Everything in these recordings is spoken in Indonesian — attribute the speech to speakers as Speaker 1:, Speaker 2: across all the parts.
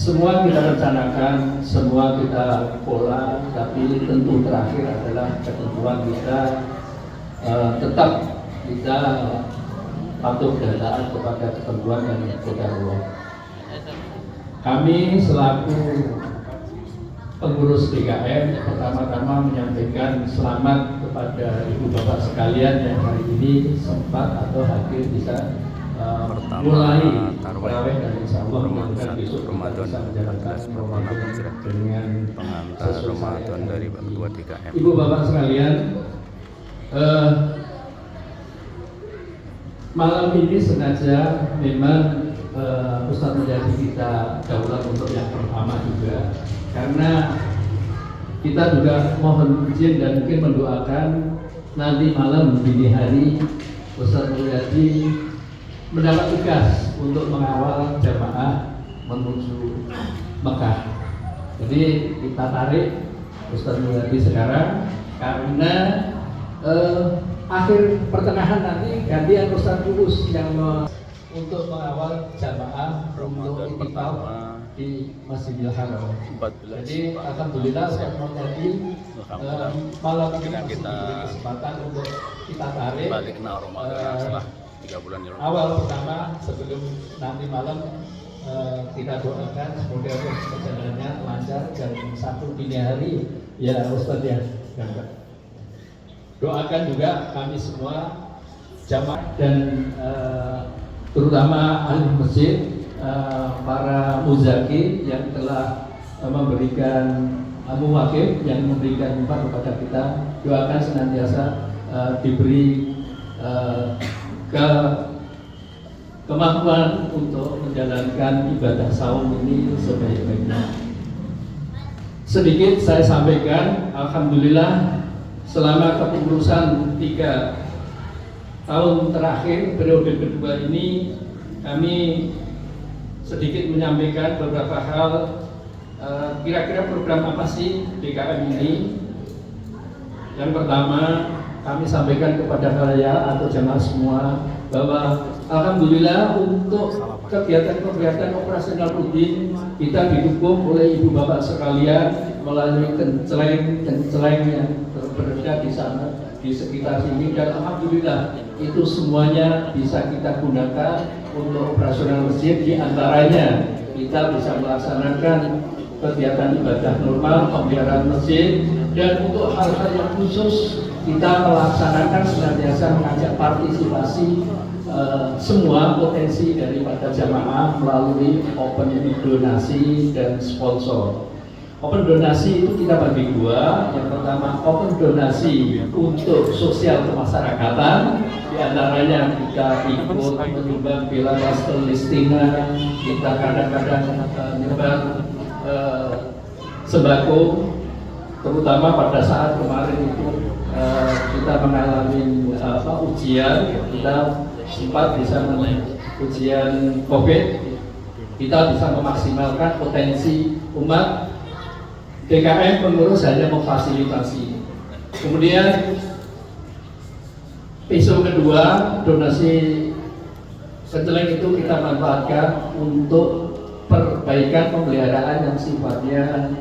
Speaker 1: Semua kita rencanakan, semua kita pola, tapi tentu terakhir adalah ketentuan kita tetap kita patuh dan taat kepada ketentuan dan kodarullah. Kami selaku pengurus DKM pertama-tama menyampaikan selamat kepada ibu bapak sekalian yang hari ini sempat atau hadir bisa mulai tarawih dan insya Allah mudah-mudahan besok
Speaker 2: Ramadan
Speaker 1: bisa menjalankan Ramadan dengan
Speaker 2: pengantar Ramadan dari Ketua DKM.
Speaker 1: Ibu bapak sekalian, malam ini sengaja memang Ustadz menjadi kita daulat untuk yang pertama juga, karena kita juga mohon izin dan mungkin mendoakan nanti malam dini hari Ustadz Mulyadi mendapat tugas untuk mengawal jamaah menuju Mekah. Jadi kita tarik Ustadz Mulyadi sekarang karena akhir pertengahan nanti gantian Ustadz Tulus yang untuk mengawal jamaah untuk itikaf di Masjidil Haram. Jadi alhamdulillah Ustadz Mulyadi malam ini kita kesempatan untuk kita tarik
Speaker 2: balik ke Ramadan setelah 3 bulan
Speaker 1: awal pertama sebelum nanti malam. Kita doakan semoga perjalanannya lancar dan satu dini hari ya Ustadz ya. Doakan juga kami semua jamaah dan terutama ahli masjid, para muzaki yang telah memberikan muwakil yang memberikan infak kepada kita, doakan senantiasa diberi kemampuan untuk menjalankan ibadah saum ini sebaik-baiknya. Sedikit saya sampaikan, alhamdulillah selama kepengurusan 3 tahun terakhir periode kedua ini kami sedikit menyampaikan beberapa hal. Kira-kira program apa sih DKM ini? Yang pertama kami sampaikan kepada kalian atau jamaah semua bahwa alhamdulillah untuk kegiatan-kegiatan operasional rutin kita didukung oleh ibu bapak sekalian melalui kenceleng yang berada di sana di sekitar sini, dan alhamdulillah itu semuanya bisa kita gunakan untuk operasional masjid. Di antaranya kita bisa melaksanakan kegiatan ibadah normal, pemeliharaan masjid, dan untuk hal-hal yang khusus kita melaksanakan senantiasa mengajak partisipasi semua potensi daripada jamaah melalui open donasi dan sponsor. Open donasi itu kita bagi 2. Yang pertama open donasi untuk sosial kemasyarakatan, di antaranya kita ikut menyumbang bila pastel listingan, kita kadang-kadang nyebar sembako, terutama pada saat kemarin itu kita mengalami ujian, kita sempat bisa ujian COVID, kita bisa memaksimalkan potensi umat. DKM pengurus hanya memfasilitasi. Kemudian isu kedua, donasi kenceleng itu kita manfaatkan untuk perbaikan pemeliharaan yang sifatnya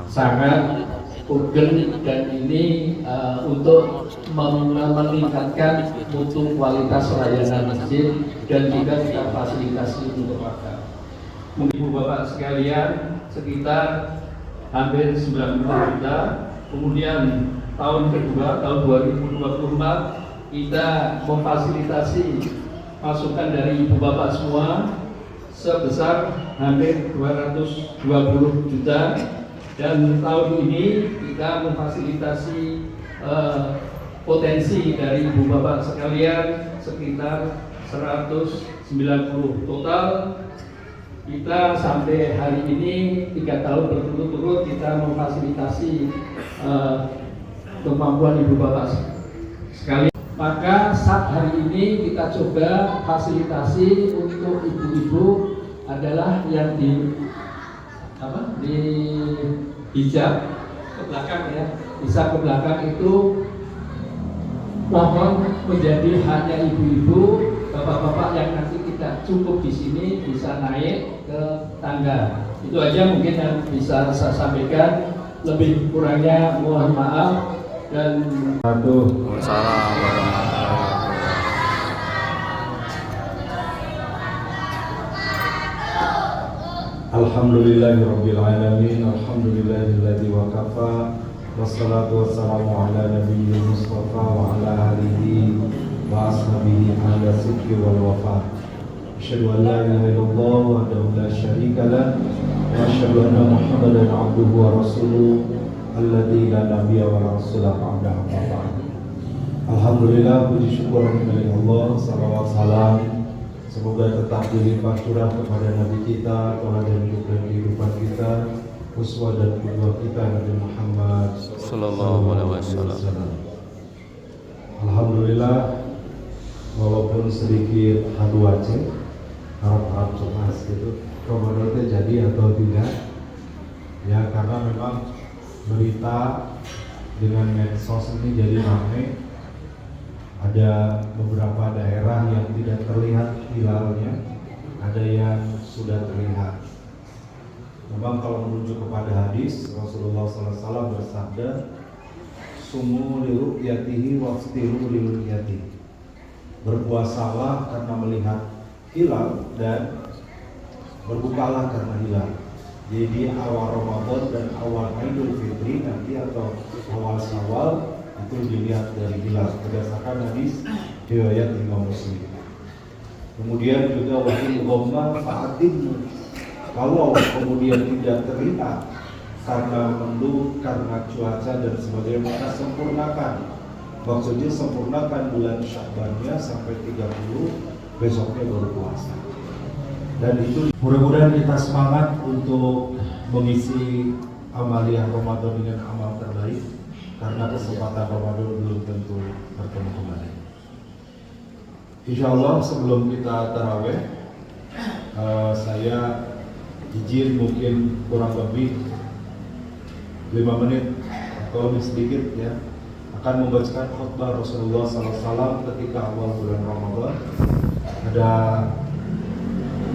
Speaker 1: sangat urgen, dan ini untuk meningkatkan mutu kualitas layanan masjid dan juga kita fasilitasi untuk warga. Mungkin ibu bapak sekalian sekitar hampir 90 juta. Kemudian tahun kedua, tahun 2024 kita memfasilitasi masukan dari ibu bapak semua sebesar hampir 220 juta, dan tahun ini kita memfasilitasi potensi dari ibu bapak sekalian sekitar 190 total. Kita sampai hari ini 3 tahun berturut-turut kita memfasilitasi kemampuan ibu bapak sekalian. Maka saat hari ini kita coba fasilitasi untuk ibu-ibu adalah yang di hijab ke belakang ya, bisa ke belakang itu mohon menjadi hanya ibu-ibu, bapak-bapak yang nanti kita cukup di sini bisa naik ke tangga. Itu aja mungkin yang bisa saya sampaikan. Lebih kurangnya mohon maaf dan
Speaker 2: Waalaikumsalam warahmatullahi wabarakatuh.
Speaker 3: Alhamdulillahirabbil alamin, alhamdulillahilladzi wa kafa, wassalatu wassalamu ala nabiyyil mustafa wa ala alihi wa ashabihi ala sidqi wal wafa. Asyhadu an la ilaha illallah wahdahu la syarika lah wa asyhadu anna Muhammadan abduhu wa rasuluh alladzi la nabiyya wa la rasula ba'da. Alhamdulillah, puji syukur kepada Allah, salawat salam semoga tetap dilimpah curah kepada Nabi kita, teladan hidup dan kehidupan kita, uswah dan qudwah kita Nabi Muhammad
Speaker 2: Sallallahu alaihi wasallam.
Speaker 3: Alhamdulillah, walaupun sedikit haduace, harap-harap cemas gitu, Ramadan jadi atau tidak, ya karena memang berita dengan medsos ini jadi ramai. Ada beberapa daerah yang tidak terlihat hilalnya, ada yang sudah terlihat. Memang kalau merujuk kepada hadis Rasulullah SAW bersabda, "Sumu liru'yatihi waftiru liru'yatihi." Berpuasalah karena melihat hilal dan berbukalah karena hilal. Jadi awal Ramadan dan awal Idul Fitri nanti atau awal Syawal itu dilihat dari hilal berdasarkan hadis riwayat Imam Muslim. Kemudian juga wahil ghamma fa'atim, kalau kemudian tidak terlihat karena mendung, karena cuaca dan sebagainya, maka sempurnakan. Maksudnya sempurnakan bulan Sya'bannya sampai 30, besoknya baru puasa. Dan itu mudah-mudahan kita semangat untuk mengisi amaliyah Ramadan dengan amal terbaik, karena kesempatan Ramadan belum tentu bertemu kembali. Insya Allah sebelum kita taraweh, saya izin mungkin kurang lebih 5 menit atau lebih sedikit ya, akan membacakan khutbah Rasulullah SAW ketika awal bulan Ramadan. Ada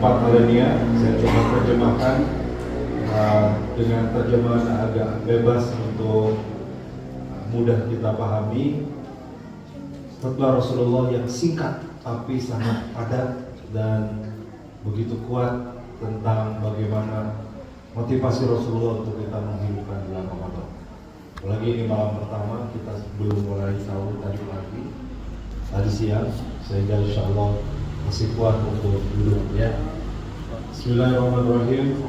Speaker 3: 4 alinea, saya coba terjemahkan dengan terjemahan agak bebas untuk mudah kita pahami. Khutbah Rasulullah yang singkat tapi sangat padat dan begitu kuat tentang bagaimana motivasi Rasulullah untuk kita menghidupkan bulan Ramadan. Apalagi ini malam pertama, kita belum mulai sahur tadi pagi, tadi siang, sehingga insya Allah masih kuat untuk duduk ya. Bismillahirrahmanirrahim.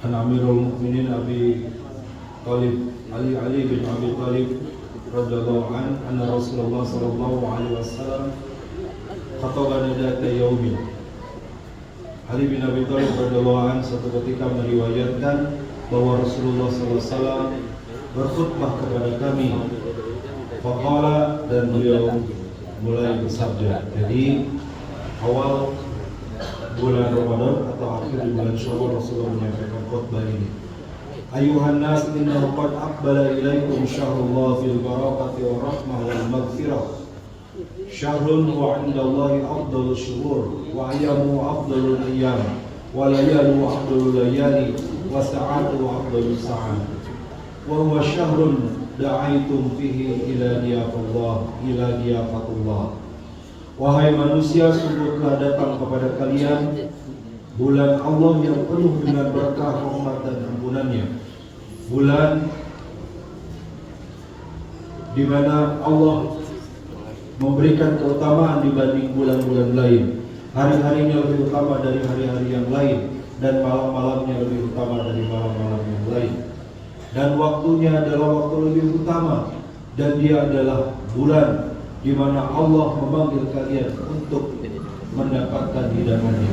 Speaker 3: An Amirul Mukminin Abi Talib Ali bin Abi Talib radhiyallahu anna Rasulullah sallallahu alaihi wasallam khataba data yaumin. Ali bin Abi Talib radhiyallahu anhu suatu ketika meriwayatkan bahwa Rasulullah sallallahu alaihi wasallam berkhutbah kepada kami. Faqala, dan beliau mulai bersabda. Jadi awal bulan Ramadan atau akhir bulan Syawal Rasulullah menyampaikan khutbah ini. Ayuhan nas, innahu qad aqbala ilaikum syahrullah fil barakati wa rahmah wal maghfirah. Syahrun wa 'indallahi afdalus syuhur wa ayyamu afdalul ayyam wa layalu afdalul layali wa sa'atu afdalus sa'at. Wa huwa syahrun da'aitum fihi ila diyafatullah. Wahai manusia, sungguh telah datang kepada kalian bulan Allah yang penuh dengan berkah, rahmat dan ampunannya. Bulan di mana Allah memberikan keutamaan dibanding bulan-bulan lain. Hari-harinya lebih utama dari hari-hari yang lain, dan malam-malamnya lebih utama dari malam-malam yang lain. Dan waktunya adalah waktu lebih utama, dan dia adalah bulan di mana Allah memanggil kalian untuk mendapatkan hidangannya.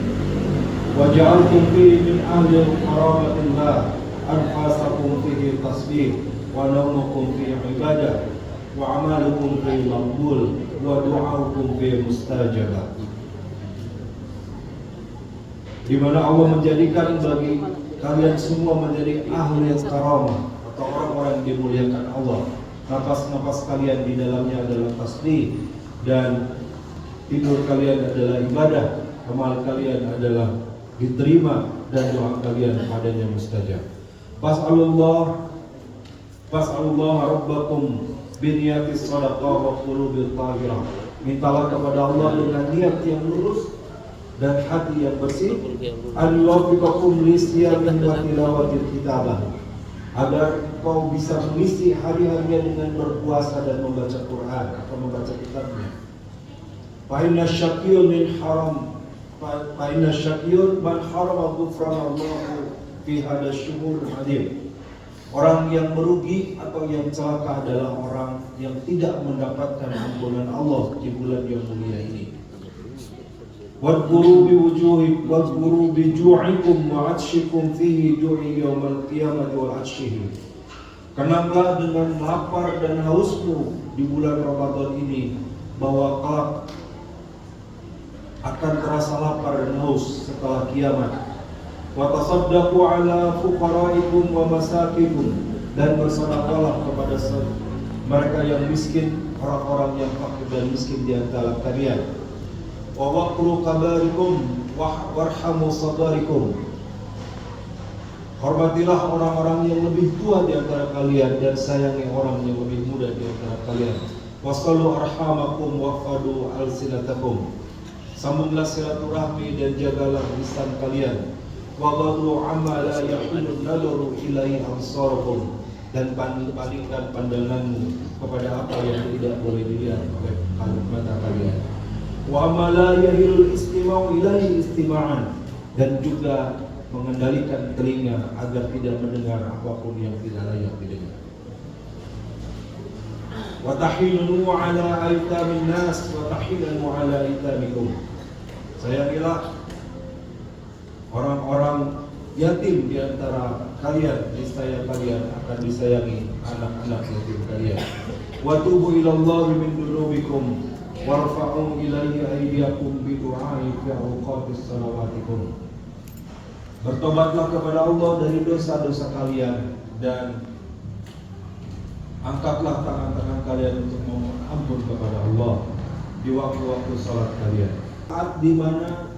Speaker 3: Wa ja'altum fihi min ahli karamatillah, anfasakum fihi tasbih, wa nawmukum fihi ibadah, wa amalukum fihi maqbul, wa du'aukum fihi mustajabah. Di mana Allah menjadikan bagi kalian semua menjadi ahli karamah atau orang-orang yang dimuliakan Allah. Nafas-nafas kalian di dalamnya adalah tasbih, dan tidur kalian adalah ibadah, amal kalian adalah diterima, dan doa kalian padanya mustajab. Fas'alullah rabbakum biniyatis sadaqah wa qulubil tahirah. Mintalah kepada Allah dengan niat yang lurus dan hati yang bersih, an yuwaffiqakum lisiyami wa tilawatil kitabah, agar kau bisa mengisi hari-harinya dengan berpuasa dan membaca Quran atau membaca kitabnya. Fa inna syaqiyun man harama ghufranallahu fi hadzal syuhur hadir. Orang yang merugi atau yang celaka adalah orang yang tidak mendapatkan ampunan Allah di bulan yang mulia ini. Wadhkuru bi ju'ikum wa 'atshikum fihi ju'i yaumal qiyamati wal 'atshihi. Kenanglah dengan lapar dan hausmu di bulan Ramadan ini, bahwa kelak akan terasa lapar dan haus setelah kiamat. Wa tasaddaqu ala fuqara'ikum wa masakikum, dan bersedekahlah kepada mereka yang miskin, orang-orang yang fakir dan miskin di antara kalian. Wa waqru qabarikum warhamu sadarikum. Hormatilah orang-orang yang lebih tua di antara kalian dan sayangi orang yang lebih muda di antara kalian. Wasallu arhamakum wafadu alsinatakum. Sambunglah silaturahmi dan jagalah lisan kalian. Wabadu amma la yahilun nadaru ilaihi absarakum, dan palingkan pandanganmu kepada apa yang tidak boleh dilihat oleh mata kalian. Wa amma la yahilul istima'u ilaihi istima'an, dan juga mengendalikan telinga agar tidak mendengar apapun yang tidak layak didengar. Wa tahinu ala aitamin nas wa tahinu ala aitamikum. Sayangilah orang-orang yatim di antara kalian, niscaya kalian akan disayangi anak-anak yatim kalian. Wa tubu ilallahi min dunubikum warfa'u ilaihi aydiyakum bidu'ai fi awqatis salawatikum. Bertobatlah kepada Allah dari dosa-dosa kalian, dan angkatlah tangan-tangan kalian untuk memohon ampun kepada Allah di waktu-waktu salat kalian. Saat di mana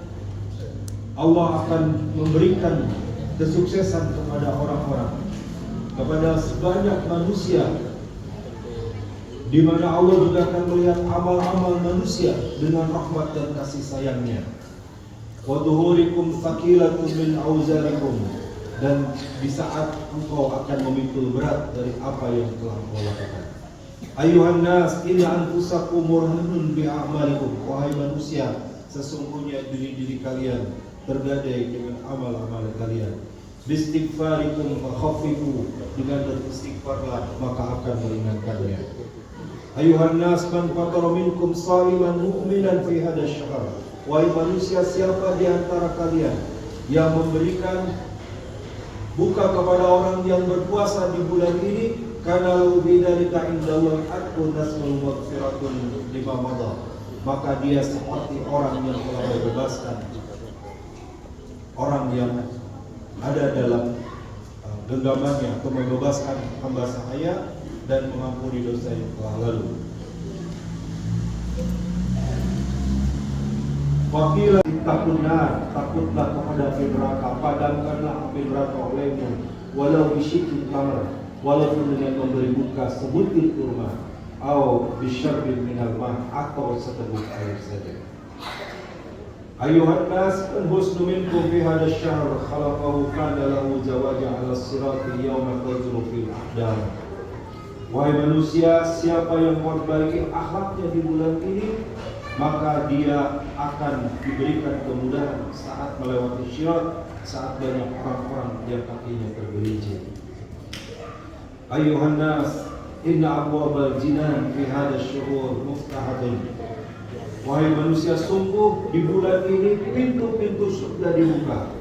Speaker 3: Allah akan memberikan kesuksesan kepada orang-orang, kepada sebanyak manusia, di mana Allah juga akan melihat amal-amal manusia dengan rahmat dan kasih sayangnya. Wa dhuhurikum thaqilatun min auzarikum, dan di saat engkau akan memikul berat dari apa yang telah engkau lakukan. Ayuhan nas, inna anfusakum murhanun bi a'malikum. Wahai manusia, sesungguhnya diri-diri kalian tergadai dengan amal-amal kalian. Bistighfarikum fa khaffifu, dengan beristighfarlah maka akan meringankannya. Ayuhan nas, man fatara minkum shaiman mu'minan fi hadzal syahr. Wahai manusia, siapa di antara kalian yang memberikan buka kepada orang yang berpuasa di bulan ini, kana lahu bidzalika indallahi atqun nasmul maghfiratun lima madha, maka dia seperti orang yang telah membebaskan orang yang ada dalam genggamannya, atau membebaskan hamba sahaya dan mengampuni dosa yang telah lalu. Wakilah takutlah kepada api neraka, padamkanlah api neraka olehmu, walau bisyikil tamar, walaupun dengan memberi buka sebutir kurma, atau bisyarbin minal ma', atau seteguk air saja. Ayuhan nas, husnu minkum fi hadzal syahr khalaqahu kana lahu zawaja 'ala sirati yawma tazru fil aqdam. Wahai manusia, siapa yang memperbaiki akhlaknya di bulan ini, maka dia akan diberikan kemudahan saat melewati syirat, saat banyak orang-orang yang kakinya tergelincir. Ayuhan nas, inna abwabal jinan fi hadzal syuhur muftahatun. Wahai manusia, sungguh di bulan ini pintu-pintu surga dibuka.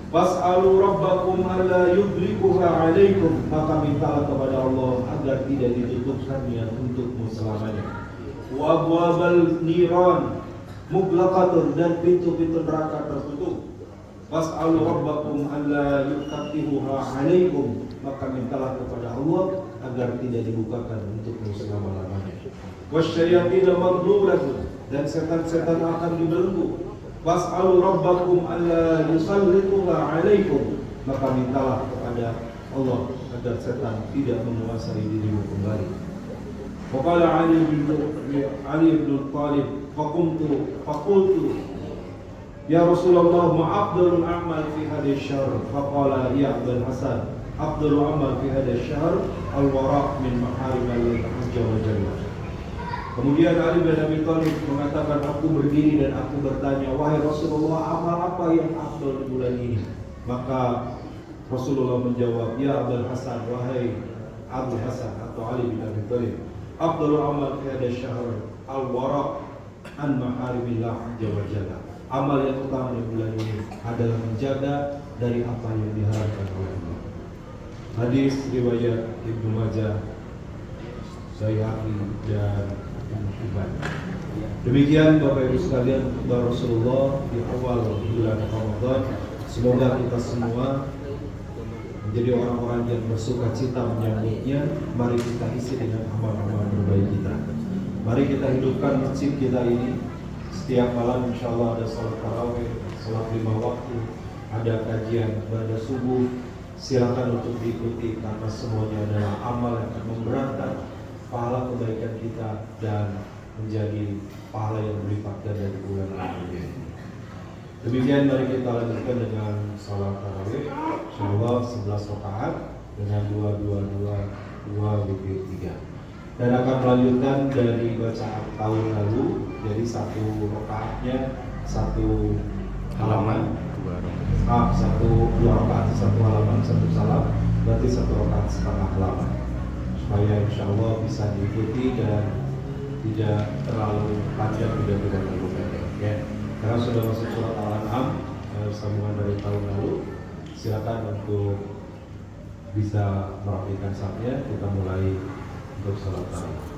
Speaker 3: Fas'alu rabbakum alla yudrikuha 'alaikum, maka mintalah kepada Allah agar tidak ditutupkannya untukmu selamanya. Wa abwabal niran muglaqatun, dan pintu-pintu neraka tertutup. Fas'alu rabbakum alla yuqtihuha 'alaikum, maka mintalah kepada Allah agar tidak dibukakan untukmu selama-lamanya. wasyayatina mardudun, dan setan-setan akan dibelenggu. Was'alu rabbakum alla yusallituha alaikum, maka mintalah kepada Allah agar setan tidak menguasai dirimu kembali. Waqala Ali bin Thalib faqultu ya Rasulullah ma afdalul a'mal fi hadhihi syahr, faqala ya Abdul Hasan afdalul amal fi hadhihi syahr al-wara' min maharimallahi azza wa jalla. Kemudian Ali bin Abi Thalib mengatakan, aku berdiri dan aku bertanya, wahai Rasulullah, amal apa yang afdal di bulan ini? Maka Rasulullah menjawab, ya Abdul Hasan, wahai Abdul Hasan atau Ali bin Abi Thalib, afdalul amal fi hadhihi syahr al-wara' an maharimillah azza wa jalla. Amal yang utama di bulan ini adalah menjaga dari apa yang diharamkan oleh Allah. Hadis riwayat Ibnu Majah, Baihaqi dan Ibnu Hibban. Demikian Bapak Ibu sekalian, khutbah Rasulullah di awal bulan Ramadan. Semoga kita semua menjadi orang-orang yang bersuka cita menyambutnya. Mari kita isi dengan amal-amal terbaik kita. Mari kita hidupkan masjid kita ini. Setiap malam insya Allah ada salat tarawih, salat 5 waktu, ada kajian pada subuh. Silakan untuk diikuti karena semuanya adalah amal yang akan memberatkan pahala kebaikan kita dan menjadi pahala yang berlipat dari bulan Ramadan ini. Demikian mari kita lanjutkan dengan salat tarawih, insyaallah 11 rakaat dengan 2 witir 3. Dan akan melanjutkan dari bacaan tahun lalu, jadi satu rakaatnya satu halaman, dua rakaat satu halaman, satu salam, berarti satu rakaat setengah halaman, supaya insya Allah bisa diikuti dan tidak terlalu panjang, tidak terlalu pendek ya. Karena sudah masuk surat Al-An'am, sambungan dari tahun lalu. Silakan untuk bisa merapikan safnya. Kita mulai untuk salat tarawih.